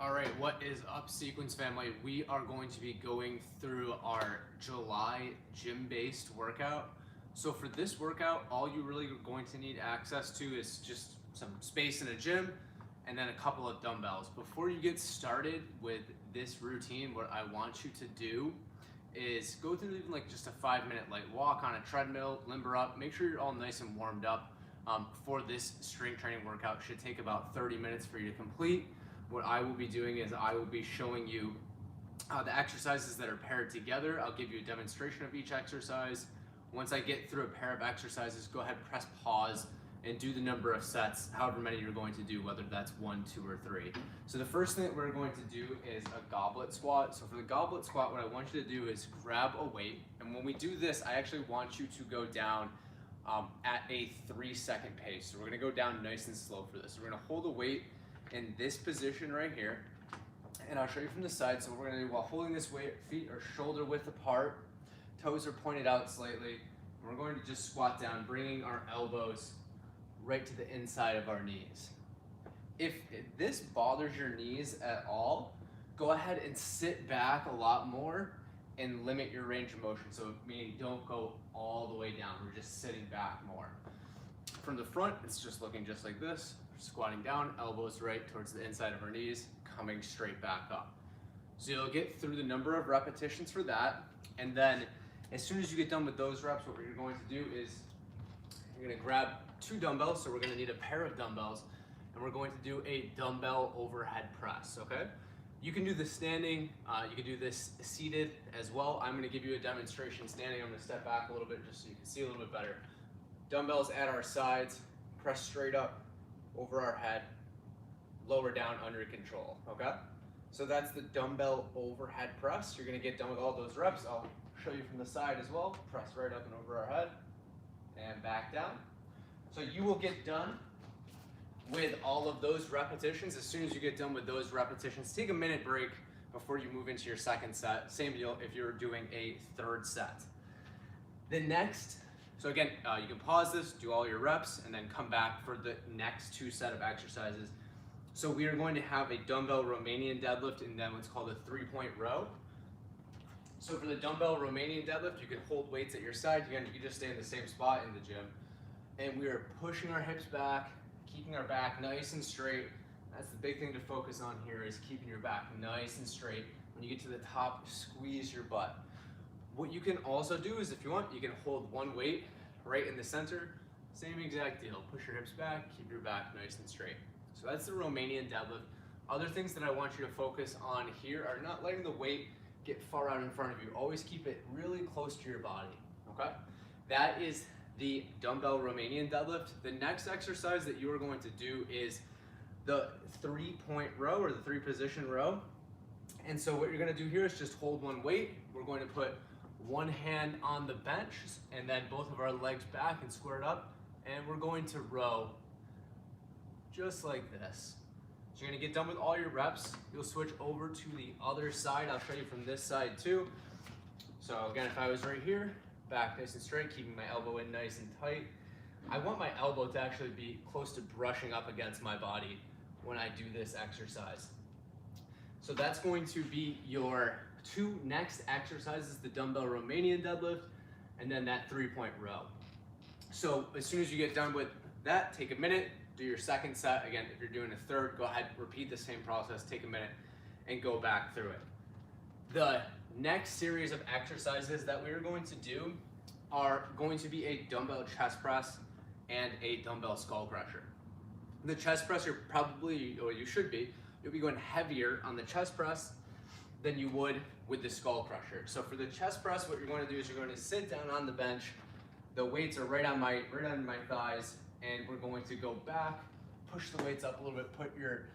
All right, what is up, Sequence family? We are going to be going through our July gym-based workout. So for this workout, all you really are going to need access to is just some space in a gym and then a couple of dumbbells. Before you get started with this routine, what I want you to do is go through even like just a 5-minute light walk on a treadmill, limber up, make sure you're all nice and warmed up. For this strength training workout, it should take about 30 minutes for you to complete. What I will be doing is I will be showing you the exercises that are paired together. I'll give you a demonstration of each exercise. Once I get through a pair of exercises, go ahead, press pause, and do the number of sets, however many you're going to do, whether that's 1, 2, or 3. So the first thing that we're going to do is a goblet squat. So for the goblet squat, what I want you to do is grab a weight. And when we do this, I actually want you to go down at a 3-second pace. So we're gonna go down nice and slow for this. So we're gonna hold a weight in this position right here, and I'll show you from the side. So what we're gonna do while holding this weight, feet are shoulder width apart, toes are pointed out slightly, and we're going to just squat down, bringing our elbows right to the inside of our knees. If this bothers your knees at all, go ahead and sit back a lot more and limit your range of motion. So meaning don't go all the way down, we're just sitting back more. From the front, it's just looking just like this. Squatting down, elbows right towards the inside of our knees, coming straight back up. So you'll get through the number of repetitions for that, and then as soon as you get done with those reps, what you're going to do is you're going to grab 2 dumbbells, so we're going to need a pair of dumbbells, and we're going to do a dumbbell overhead press, okay? You can do this standing, you can do this seated as well. I'm going to give you a demonstration standing. I'm going to step back a little bit just so you can see a little bit better. Dumbbells at our sides, press straight up over our head, lower down under control, okay? So that's the dumbbell overhead press. You're gonna get done with all those reps. I'll show you from the side as well. Press right up and over our head and back down. So you will get done with all of those repetitions. As soon as you get done with those repetitions, take a minute break before you move into your second set. Same deal if you're doing a third set. The next, so again, you can pause this, do all your reps, and then come back for the next 2 set of exercises. So we are going to have a dumbbell Romanian deadlift and then what's called a 3-point row. So for the dumbbell Romanian deadlift, you can hold weights at your side. Again, you can just stay in the same spot in the gym. And we are pushing our hips back, keeping our back nice and straight. That's the big thing to focus on here, is keeping your back nice and straight. When you get to the top, squeeze your butt. What you can also do is, if you want, you can hold one weight right in the center. Same exact deal. Push your hips back, keep your back nice and straight. So that's the Romanian deadlift. Other things that I want you to focus on here are not letting the weight get far out in front of you. Always keep it really close to your body, okay? That is the dumbbell Romanian deadlift. The next exercise that you are going to do is the 3-point row, or the 3-position row. And so what you're gonna do here is just hold one weight. We're going to put one hand on the bench and then both of our legs back and squared up, and we're going to row just like this. So you're gonna get done with all your reps. You'll switch over to the other side. I'll show you from this side too. So again, if I was right here, back nice and straight, keeping my elbow in nice and tight. I want my elbow to actually be close to brushing up against my body when I do this exercise. So that's going to be your 2 next exercises, the dumbbell Romanian deadlift, and then that 3-point row. So as soon as you get done with that, take a minute, do your second set. Again, if you're doing a third, go ahead, repeat the same process, take a minute, and go back through it. The next series of exercises that we are going to do are going to be a dumbbell chest press and a dumbbell skull crusher. The chest press, you're probably, or you should be, you'll be going heavier on the chest press than you would with the skull crusher. So for the chest press, what you're going to do is you're going to sit down on the bench. The weights are right on my thighs, and we're going to go back, push the weights up a little bit, put your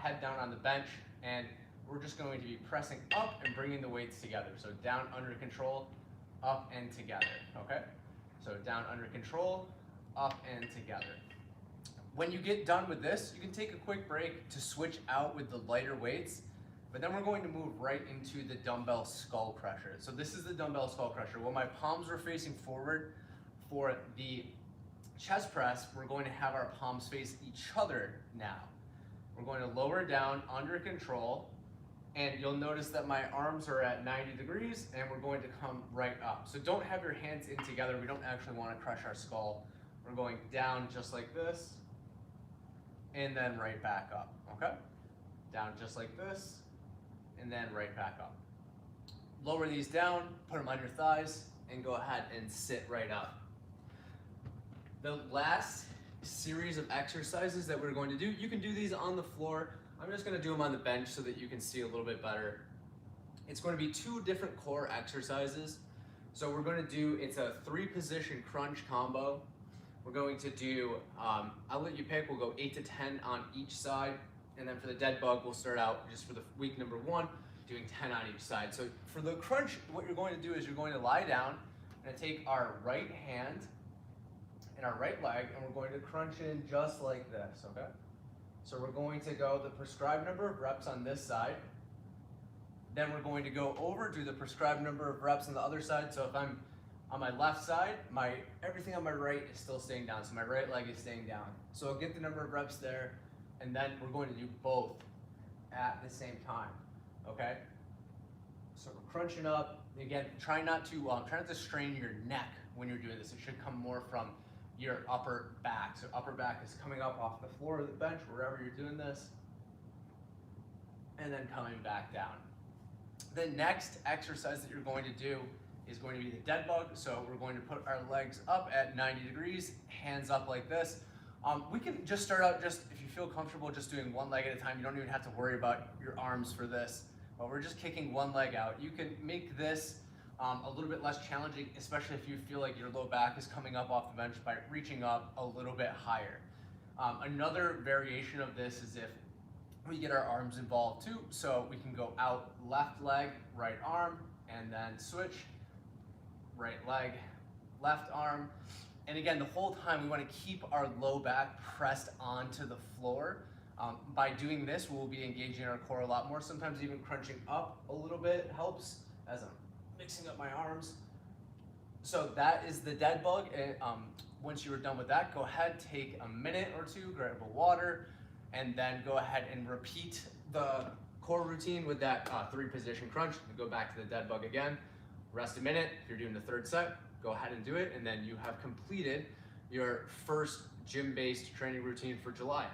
head down on the bench, and we're just going to be pressing up and bringing the weights together. So down, under control, up and together, okay? So down, under control, up and together. When you get done with this, you can take a quick break to switch out with the lighter weights, but then we're going to move right into the dumbbell skull crusher. So this is the dumbbell skull crusher. While my palms are facing forward for the chest press, we're going to have our palms face each other now. We're going to lower down under control, and you'll notice that my arms are at 90 degrees, and we're going to come right up. So don't have your hands in together. We don't actually want to crush our skull. We're going down just like this, and then right back up, okay? Down just like this, and then right back up. Lower these down, put them on your thighs, and go ahead and sit right up. The last series of exercises that we're going to do, you can do these on the floor. I'm just going to do them on the bench so that you can see a little bit better. It's going to be 2 different core exercises. So we're going to do, it's a 3-position crunch combo. We're going to do, I'll let you pick, we'll go 8 to 10 on each side. And then for the dead bug, we'll start out just for the week number 1, doing 10 on each side. So for the crunch, what you're going to do is you're going to lie down and take our right hand and our right leg, and we're going to crunch in just like this, okay? So we're going to go the prescribed number of reps on this side. Then we're going to go over, do the prescribed number of reps on the other side. So if I'm on my left side, everything on my right is still staying down. So my right leg is staying down. So I'll get the number of reps there, and then we're going to do both at the same time, okay? So we're crunching up. Again, try not to strain your neck when you're doing this. It should come more from your upper back. So upper back is coming up off the floor of the bench, wherever you're doing this, and then coming back down. The next exercise that you're going to do is going to be the dead bug. So we're going to put our legs up at 90 degrees, hands up like this. We can just start out, just if you feel comfortable, just doing one leg at a time. You don't even have to worry about your arms for this, but we're just kicking one leg out. You can make this a little bit less challenging, especially if you feel like your low back is coming up off the bench, by reaching up a little bit higher. Another variation of this is if we get our arms involved too. So we can go out left leg, right arm, and then switch, right leg, left arm. And again, the whole time we want to keep our low back pressed onto the floor. By doing this, we'll be engaging our core a lot more. Sometimes even crunching up a little bit helps as I'm mixing up my arms. So that is the dead bug. Once you are done with that, go ahead, take a minute or 2, grab a water, and then go ahead and repeat the core routine with that 3-position crunch. Go back to the dead bug again, rest a minute. If you're doing the 3rd set, go ahead and do it, and then you have completed your first gym-based training routine for July.